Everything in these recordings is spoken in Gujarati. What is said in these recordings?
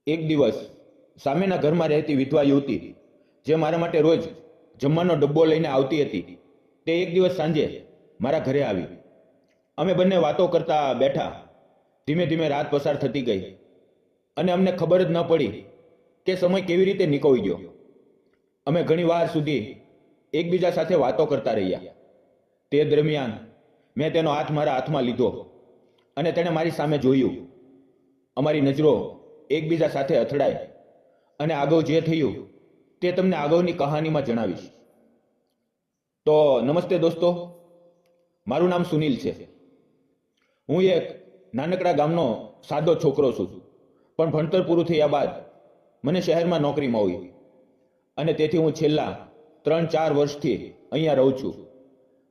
એક દિવસ સામેના ઘરમાં રહેતી વિધવા યુવતી જે મારા માટે રોજ જમવાનો ડબ્બો લઈને આવતી હતી તે એક દિવસ સાંજે મારા ઘરે આવી. અમે બંને વાતો કરતા બેઠા. ધીમે ધીમે રાત પસાર થતી ગઈ અને અમને ખબર જ ન પડી કે સમય કેવી રીતે નીકળી ગયો. અમે ઘણી વાર સુધી એકબીજા સાથે વાતો કરતા રહ્યા. તે દરમિયાન મેં તેનો હાથ મારા હાથમાં લીધો અને તેણે મારી સામે જોયું. અમારી નજરો એકબીજા સાથે અથડાઈ અને આગળ જે થયું તે તમને આગળની કહાનીમાં જણાવીશ. તો નમસ્તે દોસ્તો, મારું નામ સુનિલ છે. હું એક નાનકડા ગામનો સાદો છોકરો છું, પણ ભણતર પૂરું થયા બાદ મને શહેરમાં નોકરી મળી અને તેથી હું છેલ્લા 3-4 વર્ષથી અહીંયા રહું છું.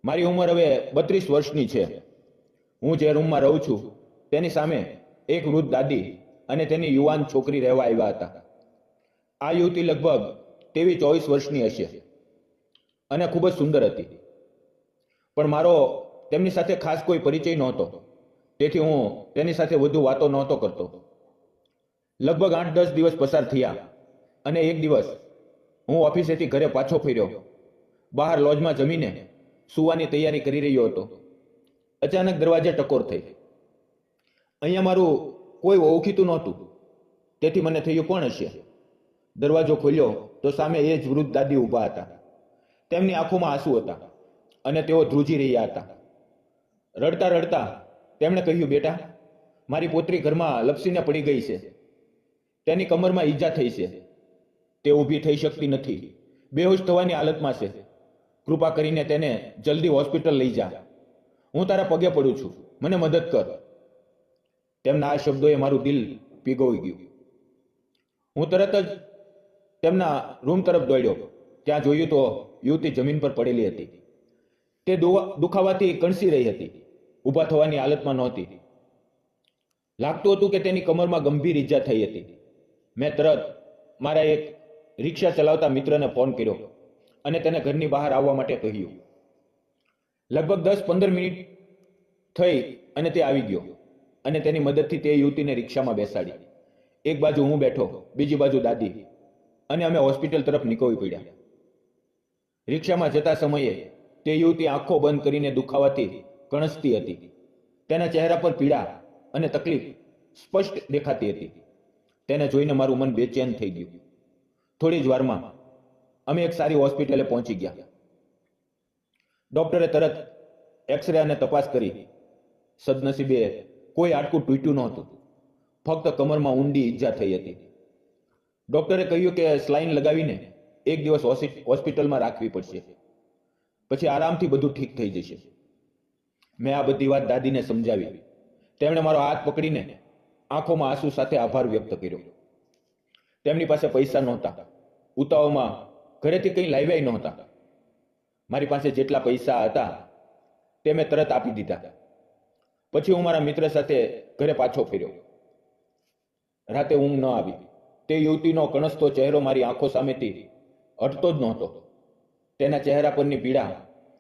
મારી ઉંમર હવે 32 વર્ષની છે. હું જે રૂમમાં રહું છું તેની સામે એક વૃદ્ધ દાદી અને તેની યુવાન છોકરી રહેવા આવ્યા હતા. આ યુવતી લગભગ 23-24 વર્ષની હશે અને ખૂબ જ સુંદર હતી, પણ મારો તેમની સાથે ખાસ કોઈ પરિચય નહોતો, તેથી હું તેની સાથે વધુ વાતો નહોતો કરતો. લગભગ 8-10 દિવસ પસાર થયા અને એક દિવસ હું ઓફિસેથી ઘરે પાછો ફર્યો. બહાર લોજમાં જમીને સૂવાની તૈયારી કરી રહ્યો હતો. અચાનક દરવાજે ટકોર થઈ. અહીંયા મારું કોઈ ઓળખીતું નહોતું, તેથી મને થયું કોણ હશે. દરવાજો ખોલ્યો તો સામે એ જ વૃદ્ધ દાદી ઊભા હતા. તેમની આંખોમાં આંસુ હતા અને તેઓ ધ્રુજી રહ્યા હતા. રડતા રડતા તેમણે કહ્યું, બેટા, મારી પોતરી ઘરમાં લપસીને પડી ગઈ છે. તેની કમરમાં ઈજા થઈ છે. તે ઊભી થઈ શકતી નથી, બેહોશ થવાની હાલતમાં છે. કૃપા કરીને તેને જલ્દી હોસ્પિટલ લઈ જા. હું તારા પગે પડું છું, મને મદદ કર. તેમના આ શબ્દોએ મારું દિલ પીગળી ગયું. હું તરત જ તેમના રૂમ તરફ દોડ્યો. ત્યાં જોયું તો યુવતી જમીન પર પડેલી હતી. તે દુખાવાથી કણસી રહી હતી, ઊભા થવાની હાલતમાં નહોતી. લાગતું હતું કે તેની કમરમાં ગંભીર ઈજા થઈ હતી. મેં તરત મારા એક રિક્ષા ચલાવતા મિત્રને ફોન કર્યો અને તેને ઘરની બહાર આવવા માટે કહ્યું. લગભગ 10-15 મિનિટ થઈ અને તે આવી ગયો અને તેની મદદથી તે યુવતીને રિક્ષામાં બેસાડી. એક બાજુ હું બેઠો, બીજી બાજુ દાદી, અને અમે હોસ્પિટલ તરફ નીકળી પડ્યા. રિક્ષામાં જતા સમયે તે યુવતી આંખો બંધ કરીને દુખાવાથી કણસતી હતી. તેના ચહેરા પર પીડા અને તકલીફ સ્પષ્ટ દેખાતી હતી. તેને જોઈને મારું મન બેચેન થઈ ગયું. થોડી જ વારમાં અમે એક સારી હોસ્પિટલે પહોંચી ગયા. ડોક્ટરે તરત એક્સરે અને તપાસ કરી. સદનસીબે કોઈ હાડકું તૂટ્યું નહોતું, ફક્ત કમરમાં ઊંડી ઈજા થઈ હતી. ડોક્ટરે કહ્યું કે સ્લાઇન લગાવીને એક દિવસ હોસ્પિટલમાં રાખવી પડશે, પછી આરામથી બધું ઠીક થઈ જશે. મેં આ બધી વાત દાદીને સમજાવી. તેમણે મારો હાથ પકડીને આંખોમાં આંસુ સાથે આભાર વ્યક્ત કર્યો. તેમની પાસે પૈસા નહોતા. ઉતાવળમાં ઘરેથી કંઈ લાવ્યા નહોતા. મારી પાસે જેટલા પૈસા હતા તે મેં તરત આપી દીધા. પછી હું મારા મિત્ર સાથે ઘરે પાછો ફર્યો. રાતે ઊંઘ ન આવી. તે યુવતીનો કણસતો ચહેરો મારી આંખો સામેથી હટતો જ નહોતો. તેના ચહેરા પરની પીડા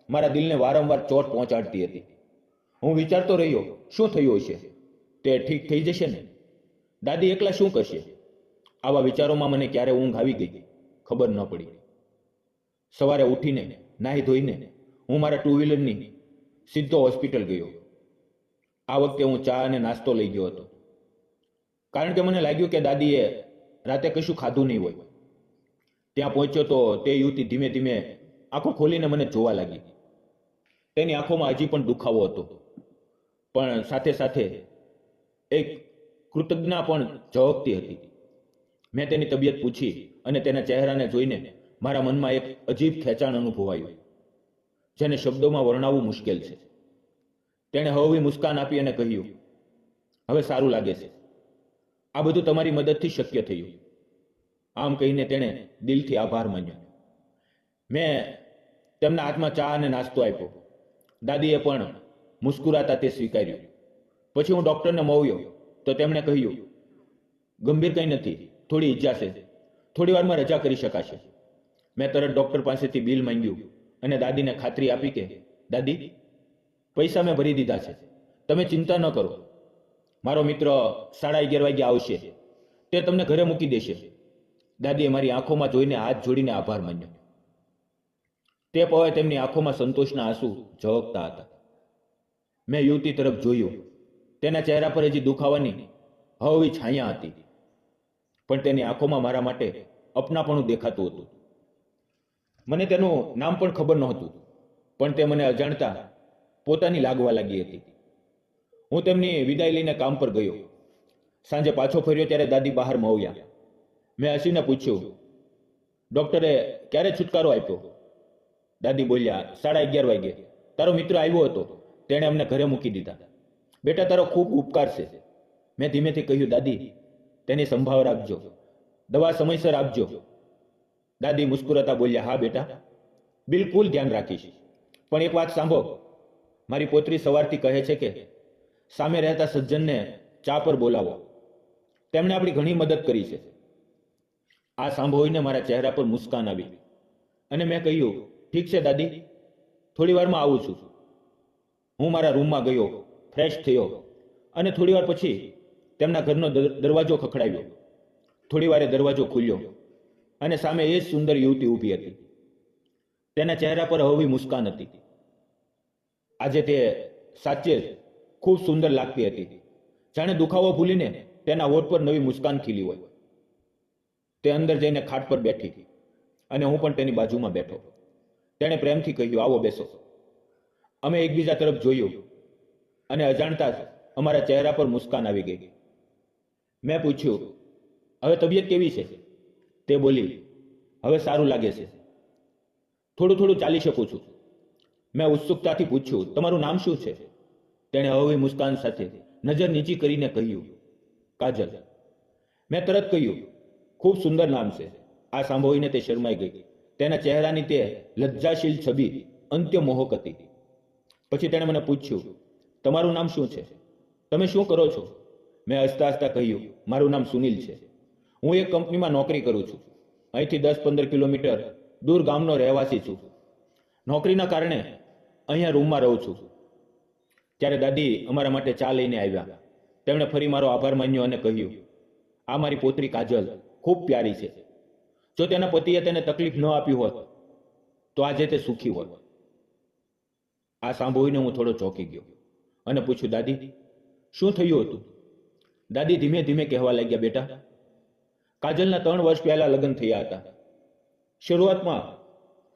મારા દિલને વારંવાર ચોટ પહોંચાડતી હતી. હું વિચારતો રહ્યો, શું થયું હશે? તે ઠીક થઈ જશે ને? દાદી એકલા શું કરશે? આવા વિચારોમાં મને ક્યારે ઊંઘ આવી ગઈ ખબર ન પડી. સવારે ઉઠીને નાહી ધોઈને હું મારા 2 વ્હીલરની સીધો હોસ્પિટલ ગયો. આ વખતે હું ચા અને નાસ્તો લઈ ગયો હતો, કારણ કે મને લાગ્યું કે દાદીએ રાતે કશું ખાધું નહીં હોય. ત્યાં પહોંચ્યો તો તે યુવતી ધીમે ધીમે આંખો ખોલીને મને જોવા લાગી. તેની આંખોમાં હજી પણ દુખાવો હતો, પણ સાથે સાથે એક કૃતજ્ઞતા પણ ઝળકતી હતી. મેં તેની તબિયત પૂછી અને તેના ચહેરાને જોઈને મારા મનમાં એક અજીબ ખેંચાણ અનુભવાયું, જેને શબ્દોમાં વર્ણવવું મુશ્કેલ છે. તેણે હળવી મુસ્કાન આપી અને કહ્યું, હવે સારું લાગે છે. આ બધું તમારી મદદથી શક્ય થયું. આમ કહીને તેણે દિલથી આભાર માન્યો. મેં તેમના હાથમાં ચા અને નાસ્તો આપ્યો. દાદીએ પણ મુસ્કુરાતા તે સ્વીકાર્યું. પછી હું ડૉક્ટરને મળ્યો તો તેમણે કહ્યું, ગંભીર કંઈ નથી, થોડી ઈજા છે, થોડી વારમાં રજા કરી શકાશે. મેં તરત ડૉક્ટર પાસેથી બિલ માંગ્યું અને દાદીને ખાતરી આપી કે દાદી, પૈસા મેં ભરી દીધા છે, તમે ચિંતા ન કરો. મારો મિત્ર 11:30 વાગે આવશે. તે તમને ઘરે મૂકી દેશે. દાદીએ મારી આંખોમાં જોઈને હાથ જોડીને આભાર માન્યો. તે પવે તેમની આંખોમાં સંતોષના આંસુ ઝળકતા હતા. મેં યુવતી તરફ જોયું. તેના ચહેરા પર હજી દુખાવાની હળવી છાયા હતી, પણ તેની આંખોમાં મારા માટે અપનાપણું દેખાતું હતું. મને તેનું નામ પણ ખબર નહોતું, પણ તે મને અજાણતા પોતાની લાગવા લાગી હતી. હું તેમની વિદાય લઈને કામ પર ગયો. સાંજે પાછો ફર્યો ત્યારે દાદી બહાર મવ્યા. મેં હસીને પૂછ્યું, ડૉક્ટરે ક્યારે છુટકારો આપ્યો? દાદી બોલ્યા, 11:30 વાગે. તારો મિત્ર આવ્યો હતો, તેણે અમને ઘરે મૂકી દીધા. બેટા, તારો ખૂબ ઉપકાર છે. મેં ધીમેથી કહ્યું, દાદી, તેની સંભાળ રાખજો, દવા સમયસર આપજો. દાદી મુસ્કુરાતા બોલ્યા, હા બેટા, બિલકુલ ધ્યાન રાખીશ. પણ એક વાત સાંભળો, મારી પોતરી સવારથી કહે છે કે સામે રહેતા સજ્જનને ચા પર બોલાવો. તેમણે આપણી ઘણી મદદ કરી છે. આ સાંભળીને મારા ચહેરા પર મુસ્કાન આવી અને મેં કહ્યું, ઠીક છે દાદી, થોડી વારમાં આવું છું. હું મારા રૂમમાં ગયો, ફ્રેશ થયો અને થોડી વાર પછી તેમના ઘરનો દરવાજો ખખડાવ્યો. થોડી વારે દરવાજો ખુલ્યો અને સામે એ જ સુંદર યુવતી ઊભી હતી. તેના ચહેરા પર હળવી મુસ્કાન હતી. આજે તે સાચે જ ખૂબ સુંદર લાગતી હતી. જાણે દુખાવો ભૂલીને તેના હોઠ પર નવી મુસ્કાન ખીલી હોય. તે અંદર જઈને ખાટ પર બેઠી અને હું પણ તેની બાજુમાં બેઠો. તેણે પ્રેમથી કહ્યું, આવો બેસો. અમે એકબીજા તરફ જોયું અને અજાણતા જ અમારા ચહેરા પર મુસ્કાન આવી ગઈ. મેં પૂછ્યું, હવે તબિયત કેવી છે? તે બોલી, હવે સારું લાગે છે, થોડું થોડું ચાલી શકું છું. મેં ઉત્સુકતાથી પૂછ્યું, તમારું નામ શું છે? તેણે હળવી મુસ્કાન સાથે નજર નીચી કરીને કહ્યું, કાજલ. મેં તરત કહ્યું, ખૂબ સુંદર નામ છે. આ સાંભળીને તે શરમાઈ ગઈ. તેના ચહેરાની તે લજ્જાશીલ છબી અંત્ય મોહક હતી. પછી તેણે મને પૂછ્યું, તમારું નામ શું છે? તમે શું કરો છો? મેં હસતા હસતા કહ્યું, મારું નામ સુનિલ છે. હું એક કંપનીમાં નોકરી કરું છું. અહીંથી 10-15 કિલોમીટર દૂર ગામનો રહેવાસી છું. નોકરીના કારણે અહીંયા રૂમમાં રહું છું. ત્યારે દાદી અમારા માટે ચા લઈને આવ્યા. તેમણે ફરી મારો આભાર માન્યો અને કહ્યું, આ મારી પોતરી કાજલ ખૂબ પ્યારી છે. જો તેના પતિએ તેને તકલીફ ન આપી હોત તો આજે તે સુખી હોત. આ સાંભળીને હું થોડો ચોંકી ગયો અને પૂછ્યું, દાદી, શું થયું હતું? દાદી ધીમે ધીમે કહેવા લાગ્યા, બેટા, કાજલના 3 વર્ષ પહેલા લગ્ન થયા હતા. શરૂઆતમાં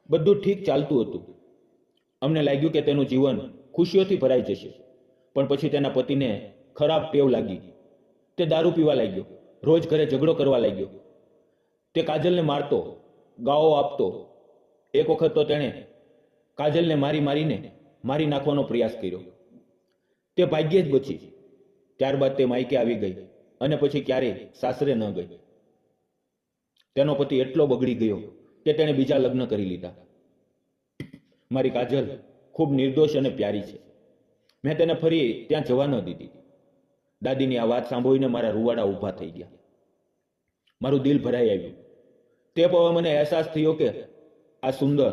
બધું ઠીક ચાલતું હતું. અમને લાગ્યું કે તેનું જીવન ખુશીઓથી ભરાઈ જશે, પણ પછી તેના પતિને ખરાબ ટેવ લાગી. તે દારૂ પીવા લાગ્યો, રોજ ઘરે ઝઘડો કરવા લાગ્યો. તે કાજલને મારતો, ગાળો આપતો. એક વખત તો તેણે કાજલને મારીને મારી નાખવાનો પ્રયાસ કર્યો. તે ભાગ્યે જ બચી. ત્યારબાદ તે માયકે આવી ગઈ અને પછી ક્યારેય સાસરે ન ગઈ. તેનો પતિ એટલો બગડી ગયો કે તેણે બીજા લગ્ન કરી લીધા. મારી કાજલ ખૂબ નિર્દોષ અને પ્યારી છે. મેં તેને ફરી ત્યાં જવા ન દીધી. દાદીની આ વાત સાંભળીને મારા રૂવાડા ઊભા થઈ ગયા. મારું દિલ ભરાઈ આવ્યું. તે પછી મને અહેસાસ થયો કે આ સુંદર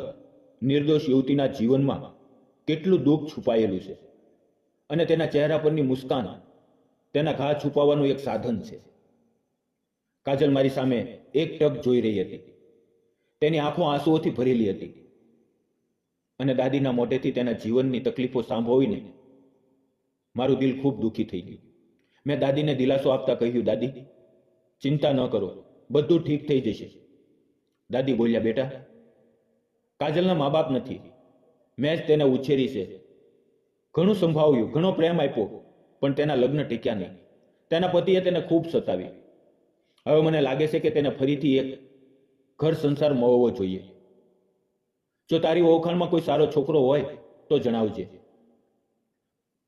નિર્દોષ યુવતીના જીવનમાં કેટલું દુઃખ છુપાયેલું છે અને તેના ચહેરા પરની મુસ્કાન તેના ઘા છુપાવવાનું એક સાધન છે. કાજલ મારી સામે એક ટક જોઈ રહી હતી. તેની આંખો આંસુઓથી ભરેલી હતી અને દાદીના મોઢેથી તેના જીવનની તકલીફો સાંભળીને મારું દિલ ખૂબ દુઃખી થઈ ગયું. મેં દાદીને દિલાસો આપતા કહ્યું, દાદી, ચિંતા ન કરો, બધું ઠીક થઈ જશે. દાદી બોલ્યા, બેટા, કાજલના મા બાપ નથી. મેં જ તેને ઉછેરી છે. ઘણું સંભાળ્યું, ઘણો પ્રેમ આપ્યો, પણ તેના લગ્ન ટીક્યા નહીં. તેના પતિએ તેને ખૂબ સતાવી. હવે મને લાગે છે કે તેને ફરીથી એક ઘર સંસાર મળવો જોઈએ. જો તારી ઓળખાણમાં કોઈ સારો છોકરો હોય તો જણાવજે.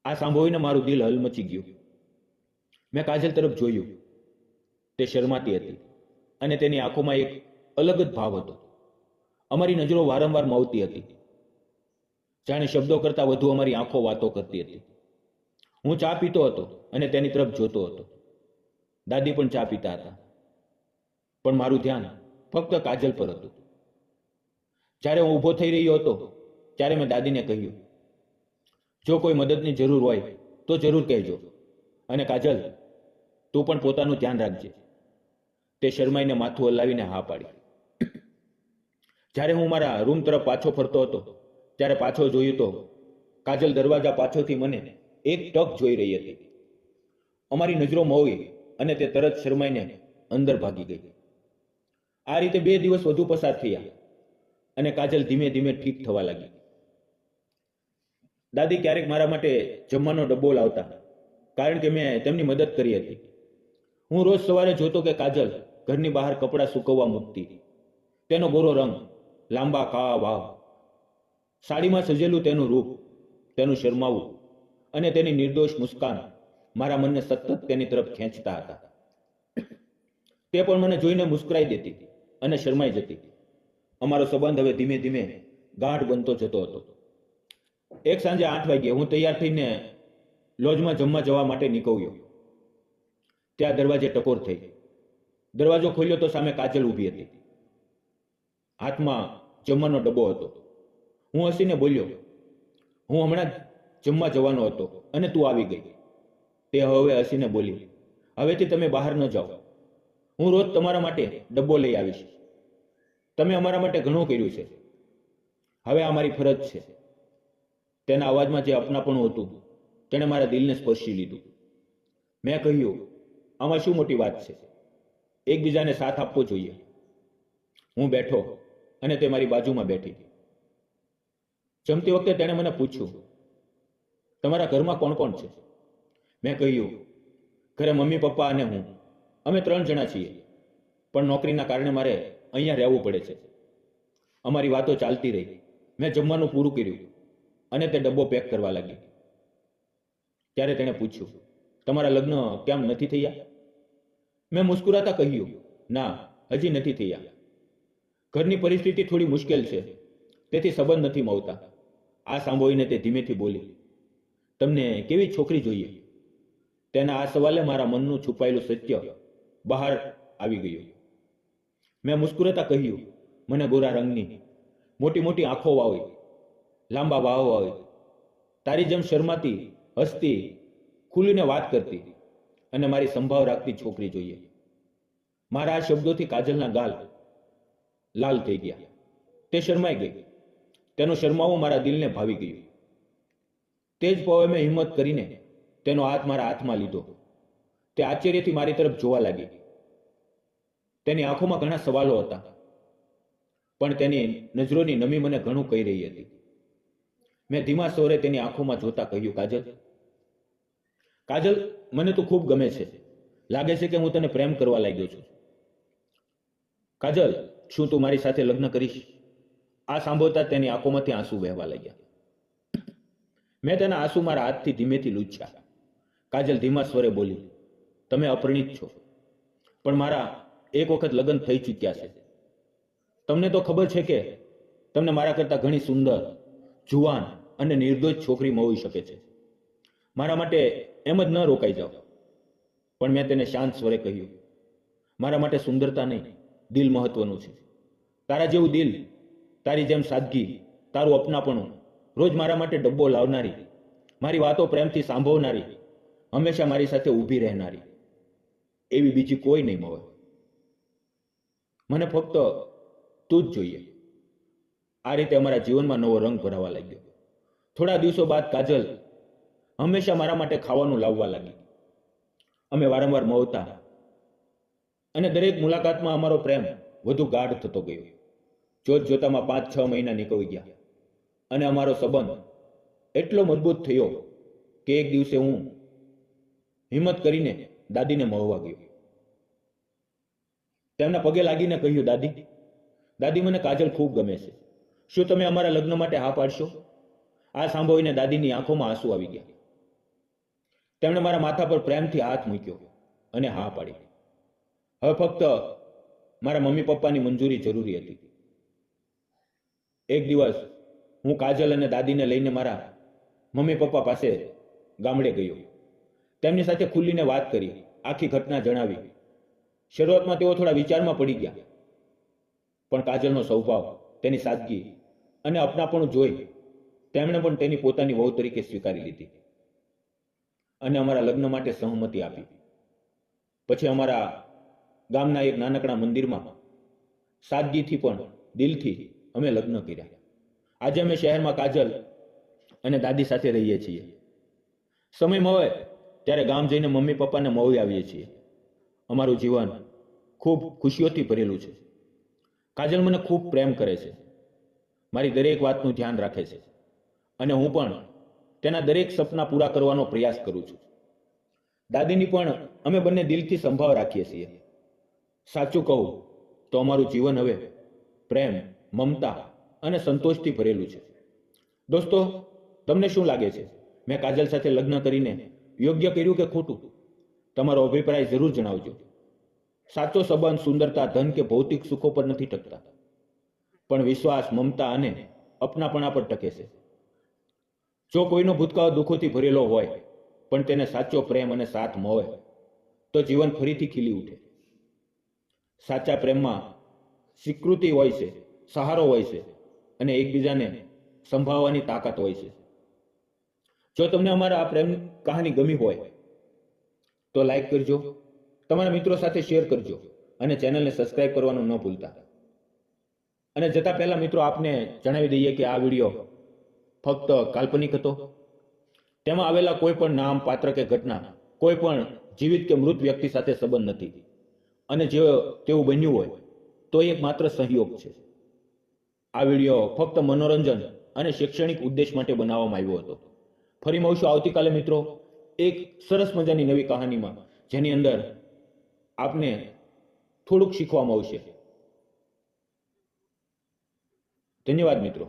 આ સાંભળીને મારું દિલ હલમચી ગયું. મેં કાજલ તરફ જોયું. તે શરમાતી હતી અને તેની આંખોમાં એક અલગ જ ભાવ હતો. અમારી નજરો વારંવાર મળતી હતી. જાણે શબ્દો કરતાં વધુ અમારી આંખો વાતો કરતી હતી. હું ચા પીતો હતો અને તેની તરફ જોતો હતો. દાદી પણ ચા પીતા હતા, પણ મારું ધ્યાન ફક્ત કાજલ પર હતું. જ્યારે હું ઊભો થઈ રહ્યો હતો ત્યારે મેં દાદીને કહ્યું, જો કોઈ મદદની જરૂર હોય તો જરૂર કહેજો. અને કાજલ, તું પણ પોતાનું ધ્યાન રાખજે. તે શરમાઈને માથું હલાવીને હા પાડી. જ્યારે હું મારા રૂમ તરફ પાછો ફરતો હતો ત્યારે પાછો જોયું તો કાજલ દરવાજા પાછળથી મને એક ટક જોઈ રહી હતી. અમારી નજરો મોવી અને તે તરત શરમાઈને અંદર ભાગી ગઈ. આ રીતે 2 દિવસ વધુ પસાર થયા અને કાજલ ધીમે ધીમે ઠીક થવા લાગી. દાદી ક્યારેક મારા માટે જમવાનો ડબ્બો લાવતા, કારણ કે મેં તેમની મદદ કરી હતી. હું રોજ સવારે જોતો કે કાજલ ઘરની બહાર કપડાં સૂકવવા મૂકતી. તેનો ગોરો રંગ, લાંબા કાળા વાળ, સાડીમાં સજેલું તેનું રૂપ, તેનું શરમાવું અને તેની નિર્દોષ મુસ્કાન મારા મનને સતત તેની તરફ ખેંચતા હતા. તે પણ મને જોઈને મુસ્કરાઈ દેતી અને શરમાઈ જતી. અમારો સંબંધ હવે ધીમે ધીમે ગાઢ બનતો જતો હતો. એક સાંજે 8 વાગ્યે હું તૈયાર થઈને લોજમાં જમવા જવા માટે નીકળ્યો. ત્યાં દરવાજે ટકોર થઈ. દરવાજો ખોલ્યો તો સામે કાજલ ઊભી હતી. હાથમાં જમવાનો ડબ્બો હતો. હું હસીને બોલ્યો, હું હમણાં જ જમવા જવાનો હતો અને તું આવી ગઈ. તે હવે હસીને બોલી, હવેથી તમે બહાર ન જાઓ. હું રોજ તમારા માટે ડબ્બો લઈ આવીશ. તમે અમારા માટે ઘણું કર્યું છે. હવે આ મારી ફરજ છે. તેના અવાજમાં જે અપનાપણું હતું તેણે મારા દિલને સ્પર્શી લીધું. મેં કહ્યું, આમાં શું મોટી વાત છે? એકબીજાને સાથ આપવો જોઈએ. હું બેઠો અને તે મારી બાજુમાં બેઠી. જમતી વખતે તેણે મને પૂછ્યું, તમારા ઘરમાં કોણ કોણ છે? મેં કહ્યું, ઘરે મમ્મી પપ્પા અને હું. અમે 3 જણા છીએ, પણ નોકરીના કારણે મારે અહીંયા રહેવું પડે છે. અમારી વાતો ચાલતી રહી. મેં જમવાનું પૂરું કર્યું અને તે ડબ્બો પેક કરવા લાગી. ત્યારે તેણે પૂછ્યું, તમારા લગ્ન કેમ નથી થયા? મેં મુસ્કુરાતા કહ્યું, ના, હજી નથી થયા. ઘરની પરિસ્થિતિ થોડી મુશ્કેલ છે, તેથી સંબંધ નથી મળતા. આ સાંભળીને તે ધીમેથી બોલી, તમને કેવી છોકરી જોઈએ? તેના આ સવાલે મારા મનનું છુપાયેલું સત્ય બહાર આવી ગયું. મેં મુસ્કુરાતા કહ્યું, મને ગોરા રંગની, મોટી મોટી આંખો વાળી, લાંબા વાળ વાળી, તારી જેમ શરમાતી, હસતી, ખુલીને વાત કરતી અને મારી સંભાળ રાખતી છોકરી જોઈએ. મારા આ શબ્દોથી કાજલના ગાલ લાલ થઈ ગયા. તે શરમાઈ ગઈ. તેનો શરમાવું મારા દિલને ભાવી ગયું. તે જ પવે મેં હિંમત કરીને તેનો હાથ મારા હાથમાં લીધો. તે આશ્ચર્યથી મારી તરફ જોવા લાગી. તેની આંખોમાં ઘણા સવાલો હતા, પણ તેની નજરોની નમી મને ઘણું કહી રહી હતી. મેં ધીમા સ્વરે તેની આંખોમાં જોતા કહ્યું, કાજલ, કાજલ, મને તું ખૂબ ગમે છે. લાગે છે કે હું તને પ્રેમ કરવા લાગ્યો છું. કાજલ, શું તું મારી સાથે લગ્ન કરીશ? આ સાંભળતા તેની આંખોમાંથી આંસુ વહેવા લાગ્યા. મેં તેના આંસુ મારા હાથથી ધીમેથી લૂછ્યા. કાજલ ધીમા સ્વરે બોલી, તમે અપરિણિત છો, પણ મારા એક વખત લગ્ન થઈ ચૂક્યા છે. તમને તો ખબર છે કે તમને મારા કરતાં ઘણી સુંદર, જુવાન અને નિર્દોષ છોકરી મળી શકે છે. મારા માટે એમ જ ન રોકાઈ જાઓ. પણ મેં તેને શાંત સ્વરે કહ્યું, મારા માટે સુંદરતા નહીં, દિલ મહત્વનું છે. તારા જેવું દિલ, તારી જેમ સાદગી, તારું અપનાપણું, રોજ મારા માટે ડબ્બો લાવનારી, મારી વાતો પ્રેમથી સાંભળનારી, હંમેશા મારી સાથે ઊભી રહેનારી, એવી બીજી કોઈ નહીં મળે. મને ફક્ત તું જ જોઈએ. આ રીતે અમારા જીવનમાં નવો રંગ ભરાવા લાગ્યો. થોડા દિવસો બાદ કાજલ હંમેશા મારા માટે ખાવાનું લાવવા લાગી. અમે વારંવાર મળતા અને દરેક મુલાકાતમાં અમારો પ્રેમ વધુ ગાઢ થતો ગયો. જોત જોતામાં 5-6 મહિના નીકળી ગયા અને અમારો સંબંધ એટલો મજબૂત થયો કે એક દિવસે હું હિંમત કરીને દાદીને મળવા ગયો. તેમના પગે લાગીને કહ્યું, દાદી, દાદી, મને કાજલ ખૂબ ગમે છે. શું તમે અમારા લગ્ન માટે હા પાડશો? આ સાંભળીને દાદીની આંખોમાં આંસુ આવી ગયા. તેમણે મારા માથા પર પ્રેમથી હાથ મૂક્યો અને હા પાડી. હવે ફક્ત મારા મમ્મી પપ્પાની મંજૂરી જરૂરી હતી. એક દિવસ હું કાજલ અને દાદીને લઈને મારા મમ્મી પપ્પા પાસે ગામડે ગયો. તેમની સાથે ખુલીને વાત કરી, આખી ઘટના જણાવી. શરૂઆતમાં તેઓ થોડા વિચારમાં પડી ગયા, પણ કાજલનો સ્વભાવ, તેની સાદગી અને અપનાપણું જોઈ તેમણે પણ તેની પોતાની વહુ તરીકે સ્વીકારી લીધી અને અમારા લગ્ન માટે સહમતિ આપી. પછી અમારા ગામના એક નાનકડા મંદિરમાં સાદગીથી પણ દિલથી અમે લગ્ન કર્યા. આજે અમે શહેરમાં કાજલ અને દાદી સાથે રહીએ છીએ. સમય મળે ત્યારે ગામ જઈને મમ્મી પપ્પાને મળી આવીએ છીએ. અમારું જીવન ખૂબ ખુશીઓથી ભરેલું છે. કાજલ મને ખૂબ પ્રેમ કરે છે, મારી દરેક વાતનું ધ્યાન રાખે છે અને હું પણ તેના દરેક સપના પૂરા કરવાનો પ્રયાસ કરું છું. દાદીની પણ અમે બંને દિલથી સંભાળ રાખીએ છીએ. સાચું કહું તો અમારું જીવન હવે પ્રેમ, મમતા અને સંતોષથી ભરેલું છે. દોસ્તો, તમને શું લાગે છે? મેં કાજલ સાથે લગ્ન કરીને યોગ્ય કર્યું કે ખોટું? તમારો અભિપ્રાય જરૂર જણાવજો. સાચો સંબંધ સુંદરતા, ધન કે ભૌતિક સુખો પર નથી ટકતા, પણ વિશ્વાસ, મમતા અને અપનાપણા પર ટકે છે. જો કોઈનો ભૂતકાળ દુઃખોથી ભરેલો હોય પણ તેને સાચો પ્રેમ અને સાથ મળે તો જીવન ફરીથી ખીલી ઉઠે. સાચા પ્રેમમાં સ્વીકૃતિ હોય છે, સહારો હોય છે અને એકબીજાને સંભાળવાની તાકાત હોય છે. જો તમને અમારા આ પ્રેમ કહાની ગમી હોય તો લાઈક કરજો, તમારા મિત્રો સાથે શેર કરજો અને ચેનલને સબસ્ક્રાઇબ કરવાનું ન ભૂલતા. અને જતા પહેલા મિત્રો આપને જણાવી દઈએ કે આ વિડીયો ફક્ત કાલ્પનિક હતો. તેમાં આવેલા કોઈ પણ નામ, પાત્ર કે ઘટના કોઈ પણ જીવિત કે મૃત વ્યક્તિ સાથે સંબંધ નથી અને જો તેવું બન્યું હોય તો એક માત્ર સહયોગ છે. આ વિડીયો ફક્ત મનોરંજન અને શૈક્ષણિક ઉદ્દેશ માટે બનાવવામાં આવ્યો હતો. ફરી મળશું આવતીકાલે મિત્રો એક સરસ મજાની નવી કહાનીમાં, જેની અંદર આપને થોડુંક શીખવા મળશે. ધન્યવાદ મિત્રો.